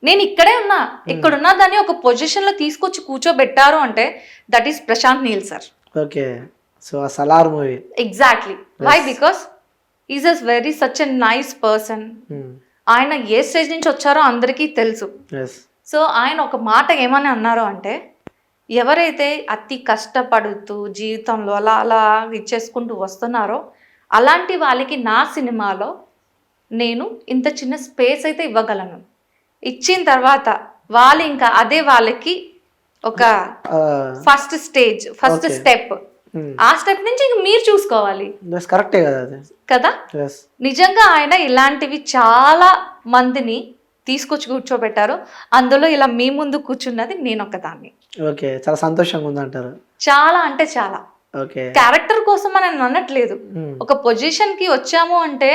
నేను ఇక్కడే ఉన్నా, ఇక్కడున్నా దాన్ని ఒక పొజిషన్ లో తీసుకొచ్చి కూర్చోబెట్టారు అంటే that is Prashanth Neel sir. Okay. So ఆ Salaar movie. Exactly. Why? Because is a very such a nice person. ఆయన ఏ స్టేజ్ నుంచి వచ్చారో అందరికీ తెలుసు. సో ఆయన ఒక మాట ఏమని అన్నారు అంటే, ఎవరైతే అతి కష్టపడుతూ జీవితంలో అలా అలా ఇచ్చేసుకుంటూ వస్తున్నారో అలాంటి వాళ్ళకి నా సినిమాలో నేను ఇంత చిన్న స్పేస్ అయితే ఇవ్వగలను. ఇచ్చిన తర్వాత వాళ్ళు ఇంకా అదే వాళ్ళకి ఒక ఫస్ట్ స్టేజ్, ఫస్ట్ స్టెప్. ఆ స్టెప్ నుంచి ఇంక మీరు చూసుకోవాలి. కరెక్టే కదా అది కదా. నిజంగా ఆయన ఇలాంటివి చాలా మందిని తీసుకొచ్చి కూర్చోబెట్టారు. అందులో ఇలా మీ ముందు కూర్చున్నది నేను ఒకదాన్ని. ఓకే, చాలా సంతోషంగా ఉందంటారు. చాలా అంటే చాలా. ఓకే, క్యారెక్టర్ కోసం అని అనట్లేదు. ఒక పొజిషన్ కి వచ్చాము అంటే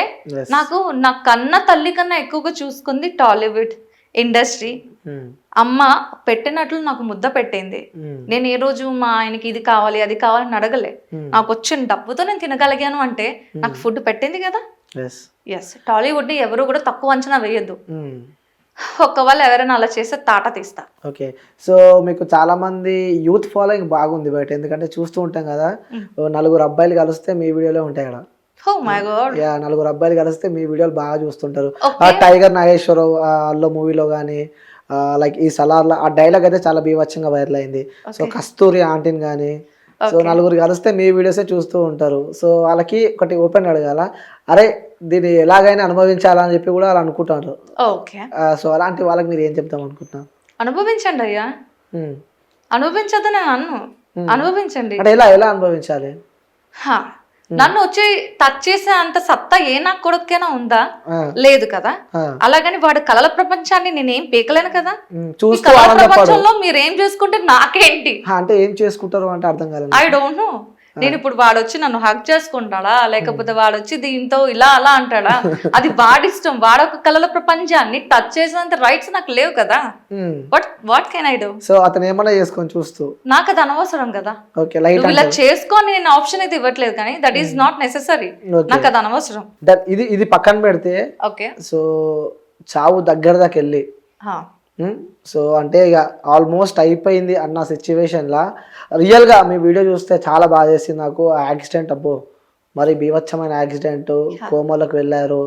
నాకు నా కన్న తల్లి కన్నా ఎక్కువగా చూసుకుంది టాలీవుడ్ ఇండస్ట్రీ. అమ్మ పెట్టినట్లు నాకు ముద్ద పెట్టింది. నేను ఏ రోజు మా ఆయనకి ఇది కావాలి అది కావాలని అడగలే. నాకు వచ్చిన డబ్బుతో నేను తినగలిగాను అంటే నాకు ఫుడ్ పెట్టింది కదా. ఎస్, టాలీవుడ్ ని ఎవరు కూడా తక్కువ అంచనా వేయద్దు. ఒకవేళ ఎవరైనా అలా చేస్తే తాట తీస్తా. ఓకే, సో మీకు చాలా మంది యూత్ ఫాలోయింగ్ బాగుంది బయట, ఎందుకంటే చూస్తూ ఉంటాం కదా, నలుగురు అబ్బాయిలు కలిస్తే మీ వీడియోలో ఉంటాయి కదా. నలుగురు అబ్బాయిలు కలిస్తే మీ వీడియోలు బాగా చూస్తుంటారు. టైగర్ నాగేశ్వరరావు అల్లో మూవీలో కానీ లైక్ ఈ సలార్లో ఆ డైలాగ్ అయితే చాలా బీభత్సంగా వైరల్ అయింది. సో కస్తూరి ఆంటీని కానీ, సో నలుగురు కలిస్తే మీ వీడియోసే చూస్తూ ఉంటారు. సో వాళ్ళకి ఒకటి ఓపెన్ అడగాల, అరే దీన్ని ఎలాగైనా అనుభవించాలని చెప్పి కూడా వాళ్ళు అనుకుంటారు. సో అలాంటి వాళ్ళకి మీరు ఏం చెప్తాం అనుకుంటున్నారు? అనుభవించండి అయ్యా, అనుభవించద్దు నేను అన్ను, అనుభవించండి. అంటే ఎలా అనుభవించాలి? నన్ను వచ్చి టచ్ చేసే అంత సత్తా ఏ నా కొడుకైనా ఉందా? లేదు కదా. అలాగని వాడు కళల ప్రపంచాన్ని నేనేం పీకలేను కదా. కళల ప్రపంచంలో మీరు ఏం చేసుకుంటే నాకేంటి? అంటే ఏం చేసుకుంటారు అంటే అర్థం కాలేదు. I don't know. నేను ఇప్పుడు వాడు వచ్చి నన్ను హక్ చేసుకుంటాడా, లేకపోతే వాడు వచ్చి దీంతో ఇలా అలా అంటాడా, అది వాడిష్టం. వాడొక కళల ప్రపంచాన్ని టచ్ చేసేంత రైట్స్ నాకు లేవు కదా. What can I do? So అతను ఏమన్నా చేసుకొని చూస్తూ నాకు అది అనవసరం కదా. నువ్వు ఇలా చేసుకొని నేను ఆప్షన్ అయితే ఇవ్వట్లేదు, కానీ దట్ ఈస్ నాట్ నెసెసరీ. నాకు అది అనవసరం. ఇది పక్కన పెడితే, ఓకే, సో చావు దగ్గర దాకా వెళ్ళి, సో అంటే ఇక ఆల్మోస్ట్ అయిపోయింది అన్న సిచ్యువేషన్లా రియల్గా మీ వీడియో చూస్తే చాలా బాగా చేసింది నాకు. యాక్సిడెంట్, అబ్బో మరి బీభత్సమైన యాక్సిడెంట్, కోమాలకు వెళ్ళారు,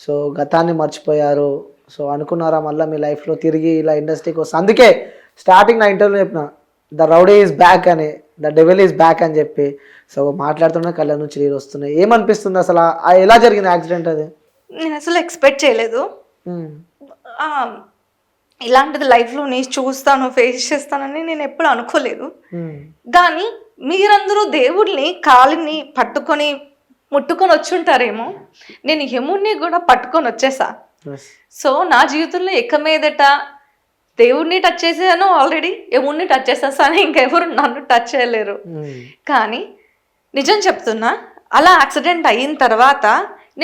సో గతాన్ని మర్చిపోయారు. సో అనుకున్నారా మళ్ళీ మీ లైఫ్లో తిరిగి ఇలా ఇండస్ట్రీకి వస్తుంది? అందుకే స్టార్టింగ్ నా ఇంటర్వ్యూలో చెప్పిన ద రౌడీ ఈజ్ బ్యాక్ అని, ద డెవిల్ ఈజ్ బ్యాక్ అని చెప్పి. సో మాట్లాడుతున్నా కళ్ళ నుంచి నీళ్ళు వస్తున్నాయి. ఏమనిపిస్తుంది అసలు, ఎలా జరిగింది యాక్సిడెంట్? అది నేను అసలు ఎక్స్పెక్ట్ చేయలేదు. ఇలాంటిది లైఫ్లో నేను చూస్తాను, ఫేస్ చేస్తానని నేను ఎప్పుడు అనుకోలేదు. కానీ మీరందరూ దేవుడిని కాలిని పట్టుకొని ముట్టుకొని వచ్చుంటారేమో, నేను యముడిని కూడా పట్టుకొని వచ్చేసా. సో నా జీవితంలో ఎక్క మీదట దేవుడిని టచ్ చేసాను ఆల్రెడీ, యముడిని టచ్ చేసేసాను, ఇంకెవరు నన్ను టచ్ చేయలేరు. కానీ నిజం చెప్తున్నా, అలా యాక్సిడెంట్ అయిన తర్వాత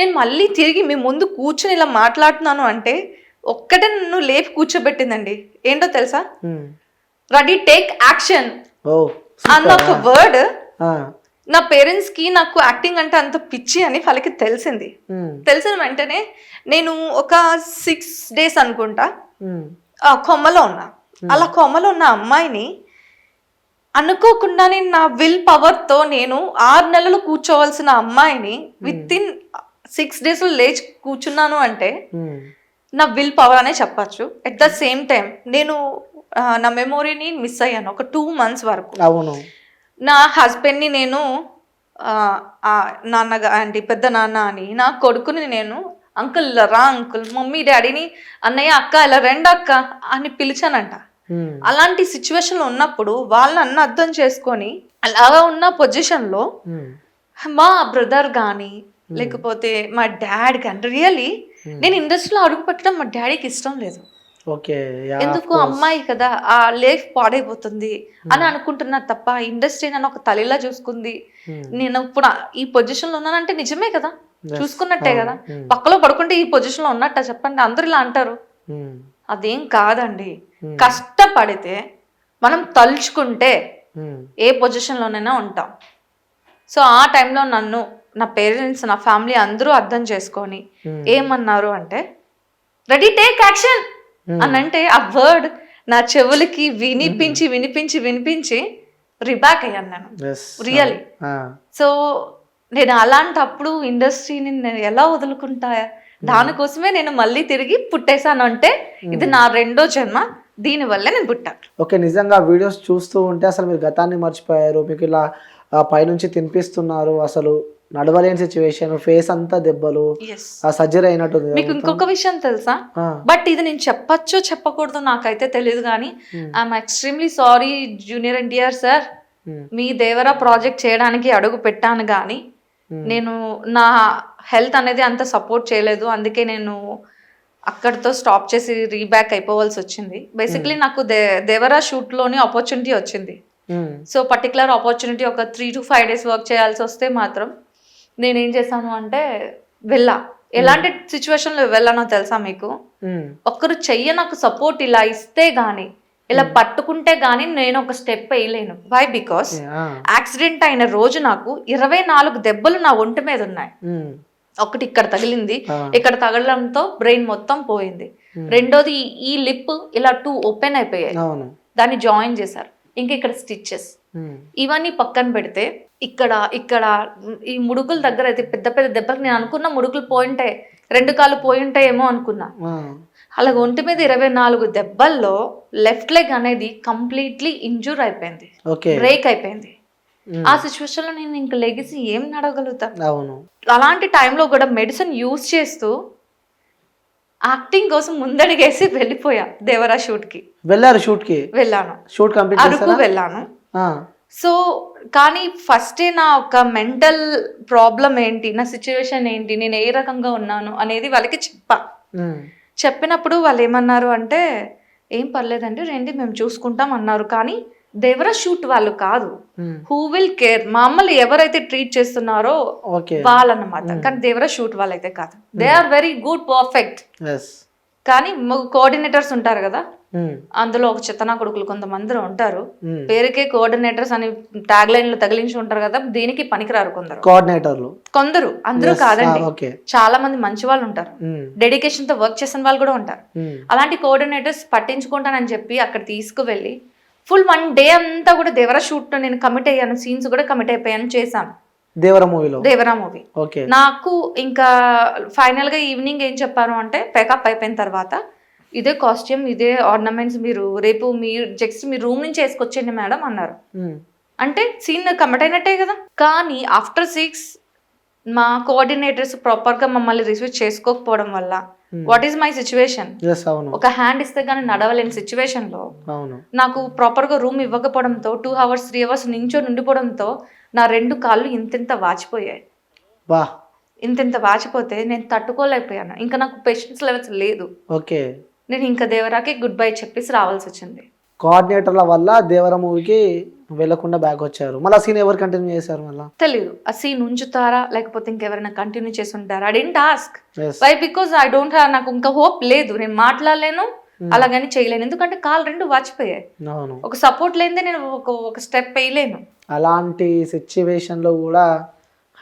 నేను మళ్ళీ తిరిగి మీ ముందు కూర్చొని ఇలా మాట్లాడుతున్నాను అంటే ఒక్కటే నన్ను లేపి కూర్చోబెట్టిందండి. ఏంటో తెలుసా? రెడీ, టేక్ యాక్షన్ అన్న ఒక వర్డ్. నా పేరెంట్స్ కి నాకు యాక్టింగ్ అంటే అంత పిచ్చి అని వాళ్ళకి తెలిసింది. తెలిసిన వెంటనే నేను ఒక 6 days అనుకుంటా కొమ్మలో ఉన్నా. అలా కొమ్మలో ఉన్న అమ్మాయిని అనుకోకుండానే నా విల్ పవర్తో నేను 6 నెలలు కూర్చోవలసిన అమ్మాయిని విత్ ఇన్ 6 days లేచి కూర్చున్నాను అంటే నా విల్ పవర్ అనే చెప్పచ్చు. అట్ ద సేమ్ టైం నేను నా మెమొరీని మిస్ అయ్యాను ఒక 2 months వరకు. అవును, నా హస్బెండ్ని నేను నాన్నగా అంటే పెద్ద నాన్న అని, నా కొడుకుని నేను అంకుల్ రా అంకుల్, మమ్మీ డాడీని అన్నయ్య అక్క ఇలా రెండు అక్క అని పిలిచానంట. అలాంటి సిచ్యువేషన్లో ఉన్నప్పుడు వాళ్ళని అన్న అర్థం చేసుకొని అలాగా ఉన్న పొజిషన్లో మా బ్రదర్ కానీ లేకపోతే మా డాడ్ కానీ రియల్లీ నేను ఇండస్ట్రీలో అడుగు పెట్టడం మా డాడీకి ఇష్టం లేదు. ఎందుకు అమ్మాయి కదా ఆ లైఫ్ పాడైపోతుంది అని అనుకుంటున్నా తప్ప, ఇండస్ట్రీ నన్ను ఒక తల్లిలా చూసుకుంది. నేను ఇప్పుడు ఈ పొజిషన్ లో ఉన్నానంటే నిజమే కదా, చూసుకున్నట్టే కదా. పక్కలో పడుకుంటే ఈ పొజిషన్ లో ఉన్నట్ట చెప్పండి? అందరు ఇలా అంటారు. అదేం కాదండి. కష్టపడితే మనం తలుచుకుంటే ఏ పొజిషన్ లోనైనా ఉంటాం. సో ఆ టైంలో నన్ను నా పేరెంట్స్, నా ఫ్యామిలీ అందరూ అర్థం చేసుకొని ఏమన్నారు అంటే, రెడీ, టేక్ యాక్షన్, అని అంటే ఆ వర్డ్ నా చెవులకి వినిపించి వినిపించి వినిపించి రిబ్యాక్ అయ్యాను నేను రియలీ. సో నేను అలాంటప్పుడు ఇండస్ట్రీని నేను ఎలా వదులుకుంటా, దానికోసమే నేను మళ్ళీ తిరిగి పుట్టేశాను. అంటే ఇది నా 2వ జన్మ, దీనివల్లే నేను పుట్టాను. ఓకే, నిజంగా వీడియోస్ చూస్తూ ఉంటే అసలు మీరు గతాన్ని మర్చిపోయారు. మీకు ఇలా పైనుంచి తినిపిస్తున్నారు, అసలు నడవలేని సిచ్యువేషన్, ఫేస్ అంతా దెబ్బలు, సర్జరీ అయినట్టు. మీకు ఇంకొక విషయం తెలుసా, బట్ ఇది నేను చెప్పచ్చో చెప్పకూడదు నాకైతే తెలియదు, కానీ I'm extremely sorry junior NTR sir, me Devara project చేయడానికి అడుగు పెట్టాను కానీ నేను నా హెల్త్ అనేది అంత సపోర్ట్ చేయలేదు, అందుకే నేను అక్కడితో స్టాప్ చేసి రీబ్యాక్ అయిపోవాల్సి వచ్చింది. బేసిక్లీ నాకు దేవరా షూట్లోని ఆపర్చునిటీ వచ్చింది. సో పర్టికులర్ ఆపర్చునిటీ ఒక 3 to 5 days వర్క్ చేయాల్సి వస్తే మాత్రం నేనేం చేశాను అంటే వెళ్ళా. ఎలాంటి సిచ్యువేషన్లో వెళ్ళానో తెలుసా మీకు, ఒక్కరు చెయ్య నాకు సపోర్ట్ ఇలా ఇస్తే గానీ, ఇలా పట్టుకుంటే గానీ నేను ఒక స్టెప్ వేయలేను. వై? బికాస్ యాక్సిడెంట్ అయిన రోజు నాకు 24 దెబ్బలు నా ఒంటి మీద ఉన్నాయి. ఒకటి ఇక్కడ తగిలింది, ఇక్కడ తగలడంతో బ్రెయిన్ మొత్తం పోయింది. రెండోది ఈ లిప్ ఇలా 2 ఓపెన్ అయిపోయాయి, దాన్ని జాయిన్ చేశారు. ఇంకా ఇక్కడ స్టిచెస్, ఇవన్నీ పక్కన పెడితే ఇక్కడ ఇక్కడ ఈ ముడుకుల దగ్గర అయితే పెద్ద పెద్ద దెబ్బలు, నేను అనుకున్న ముడుకులు పోయింటాయి, 2 కాళ్ళు పోయింటాయేమో అనుకున్నా. అలాగ ఒంటి మీద 24 దెబ్బల్లో లెఫ్ట్ లెగ్ అనేది కంప్లీట్లీ ఇంజూర్ అయిపోయింది, బ్రేక్ అయిపోయింది. ఆ సిచ్యువేషన్ లో నేను ఇంకా లెగిసి ఏం నడవగలుగుతాను. అలాంటి టైంలో కూడా మెడిసిన్ యూజ్ చేస్తూ యాక్టింగ్ కోసం ముందడిగేసి వెళ్ళిపోయా దేవరా షూట్ కి. వెళ్ళాను, షూట్ కంప్లీట్ అరకు వెళ్ళాను. సో కానీ ఫస్టే నా ఒక మెంటల్ ప్రాబ్లం ఏంటి, నా సిచ్యువేషన్ ఏంటి, నేను ఏ రకంగా ఉన్నాను అనేది వాళ్ళకి చెప్పినప్పుడు వాళ్ళు ఏమన్నారు అంటే, ఏం పర్లేదండి రండి మేము చూసుకుంటాం అన్నారు. కానీ దేవరా షూట్ వాళ్ళు కాదు, హూ విల్ కేర్, మమ్మల్ని ఎవరైతే ట్రీట్ చేస్తున్నారో వాళ్ళన్నమాట. కానీ దేవరా షూట్ వాళ్ళైతే కాదు, they are very good, perfect. కానీ కోఆర్డినేటర్స్ ఉంటారు కదా, అందులో ఒక చిత్తనా కొడుకులు కొంతమంది ఉంటారు, పేరుకే కోఆర్డినేటర్స్ అని ట్యాగ్ లైన్లు తగిలించి ఉంటారు కదా, దీనికి పనికిరారు కొందరు, అందరూ కాదండి, చాలా మంది మంచి వాళ్ళు ఉంటారు, డెడికేషన్ తో వర్క్ చేసిన వాళ్ళు కూడా ఉంటారు. అలాంటి కోఆర్డినేటర్స్ పట్టించుకుంటానని చెప్పి అక్కడ తీసుకువెళ్ళి ఫుల్ 1 day అంతా కూడా దేవరా షూట్ నేను కమిట్ అయ్యాను, సీన్స్ కూడా కమిట్ అయిపోయాను, చేశాను దేవరా మూవీ. నాకు ఇంకా ఫైనల్ గా ఈవినింగ్ ఏం చెప్పారు అంటే, పేకప్ అయిపోయిన తర్వాత ఇదే కాస్ట్యూమ్, ఇదే ఆర్నమెంట్స్, మీరు రేపు మీరు జస్ట్ మీ రూమ్ నుంచి వేసుకొచ్చేయండి మేడం అన్నారు. అంటే సీన్ కమిట్ అయినట్టే కదా. కానీ ఆఫ్టర్ 6 మా కోఆర్డినేటర్స్ ప్రాపర్ గా మమ్మల్ని రిసీవ్ చేసుకోకపోవడం వల్ల వాట్ ఈస్ మై సిచ్యువేషన్, ఒక హ్యాండ్ ఇస్తే గానీ నడవలేని సిచ్యువేషన్ లో నాకు ప్రాపర్ గా రూమ్ ఇవ్వకపోవడంతో 2 hours 3 hours నించో ఉండిపోవడంతో నా 2 కాళ్ళు ఇంత వాచిపోయాయి. ఇంత వాచిపోతే నేను తట్టుకోలేకపోయాను, ఇంకా నాకు పేషెన్స్ లెవెల్స్ లేదు. నేను ఇంకా దేవరాకి గుడ్ బై చెప్పేసి రావాల్సి వచ్చింది. కోఆర్డినేటర్ల వల్ల దేవరా మూవీకి వెళ్ళకుండా బ్యాక్ వచ్చారు. మళ్ళీ ఆ సీన్ ఎవరు కంటిన్యూ చేశారు? మళ్ళీ తెలియదు, ఆ సీన్ ఉంచుతారా లేకపోతే ఇంకెవరైనా కంటిన్యూ చేసి ఉంటారా. I don't ask why, because I don't have, నాకు ఇంకా హోప్ లేదు, నేను మాట్లాడలేను అలాగని చేయలేను, ఎందుకంటే కాళ్ళు 2 వాచిపోయాయి. ఒక సపోర్ట్ లేనిదే నేను ఒక స్టెప్ వేయలేను. అలాంటి సిచ్యువేషన్ లో కూడా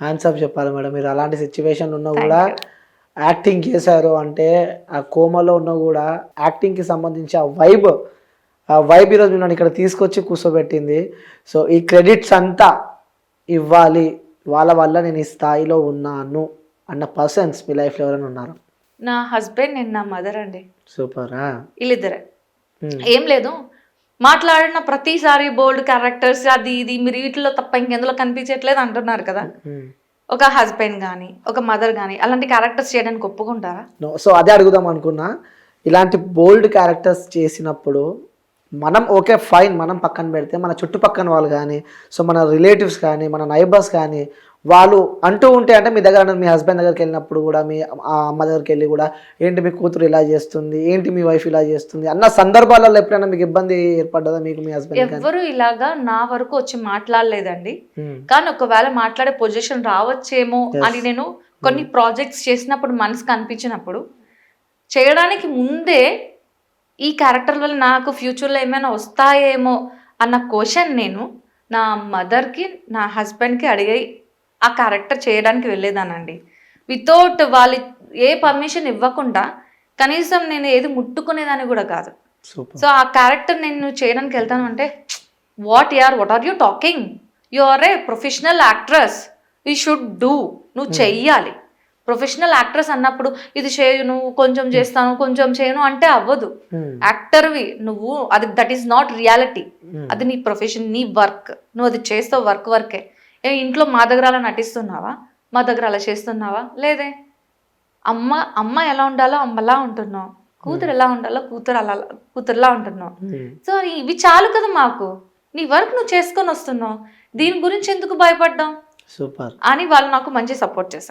హ్యాండ్స్ అప్ చెప్పాలి మేడం. మీరు అలాంటి సిచ్యువేషన్ ఉన్నా కూడా యాక్టింగ్ చేశారు అంటే, ఆ కోమలో ఉన్నా కూడా యాక్టింగ్ కి సంబంధించి ఆ వైబ్ ఈరోజు నన్ను ఇక్కడ తీసుకొచ్చి కూర్చోబెట్టింది. సో ఈ క్రెడిట్స్ అంతా ఇవ్వాలి, వాళ్ళ వల్ల నేను ఈ స్థాయిలో ఉన్నాను అన్న పర్సన్స్ మీ లైఫ్లో ఎవరైనా ఉన్నారు? నా హస్బెండ్ అండ్ నా మదర్ అండి. సూపర్. వీళ్ళిద్దరే. ఏం లేదు, మాట్లాడిన ప్రతిసారి బోల్డ్ క్యారెక్టర్స్ అది ఇది మీరు వీటిలో తప్ప ఇంకెందులో కనిపించట్లేదు అంటున్నారు కదా. ఒక హస్బెండ్ కానీ ఒక మదర్ కానీ అలాంటి క్యారెక్టర్స్ చేయడానికి ఒప్పుకుంటారా? సో అదే అడుగుదాం అనుకున్నా. ఇలాంటి బోల్డ్ క్యారెక్టర్స్ చేసినప్పుడు మనం ఓకే ఫైన్, మనం పక్కన పెడితే మన చుట్టుపక్కల వాళ్ళు కానీ, సో మన రిలేటివ్స్ కానీ, మన నైబర్స్ కానీ వాళ్ళు అంటూ ఉంటే, అంటే మీ దగ్గర మీ హస్బెండ్ దగ్గరికి వెళ్ళినప్పుడు కూడా, మీ అమ్మ దగ్గరికి వెళ్ళి కూడా, ఏంటి మీ కూతురు ఇలా చేస్తుంది, ఏంటి మీ వైఫ్ ఇలా చేస్తుంది అన్న సందర్భాలలో ఎప్పుడైనా మీకు ఇబ్బంది ఏర్పడ్డదా మీకు మీ హస్బెండ్? ఎవరు ఇలాగా నా వరకు వచ్చి మాట్లాడలేదండి. కానీ ఒకవేళ మాట్లాడే పొజిషన్ రావచ్చేమో అని నేను కొన్ని ప్రాజెక్ట్స్ చేసినప్పుడు మనసుకు అనిపించినప్పుడు, చేయడానికి ముందే ఈ క్యారెక్టర్ వల్ల నాకు ఫ్యూచర్లో ఏమైనా వస్తాయేమో అన్న క్వశ్చన్ నేను నా మదర్కి నా హస్బెండ్కి అడిగి ఆ క్యారెక్టర్ చేయడానికి వెళ్ళేదానండి. వితౌట్ వాళ్ళు ఏ పర్మిషన్ ఇవ్వకుండా కనీసం నేను ఏది ముట్టుకునేదాన్ని కూడా కాదు. సూపర్. సో ఆ క్యారెక్టర్ నేను చేయడానికి వెళ్తాను అంటే what are you talking, you are a professional actress, you should do, నువ్వు చెయ్యాలి. ప్రొఫెషనల్ యాక్ట్రెస్ అన్నప్పుడు ఇది చేయను, కొంచెం చేస్తాను, కొంచెం చేయను అంటే అవ్వదు. యాక్టర్వి నువ్వు, అది దట్ ఈస్ నాట్ రియాలిటీ. అది నీ ప్రొఫెషన్, నీ వర్క్, నువ్వు అది చేస్తావు, వర్కే. ఇంట్లో మా దగ్గర అలా నటిస్తున్నావా, మా దగ్గర అలా చేస్తున్నావా? లేదే. అమ్మ ఎలా ఉండాలో అమ్మలా ఉంటున్నావు, కూతురు ఎలా ఉండాలో కూతురులా ఉంటున్నావు. సో ఇవి చాలు కదా మాకు, నీ వర్క్ నువ్వు చేసుకొని వస్తున్నావు, దీని గురించి ఎందుకు భయపడ్డావు సూపర్ అని వాళ్ళు నాకు మంచి సపోర్ట్ చేశారు.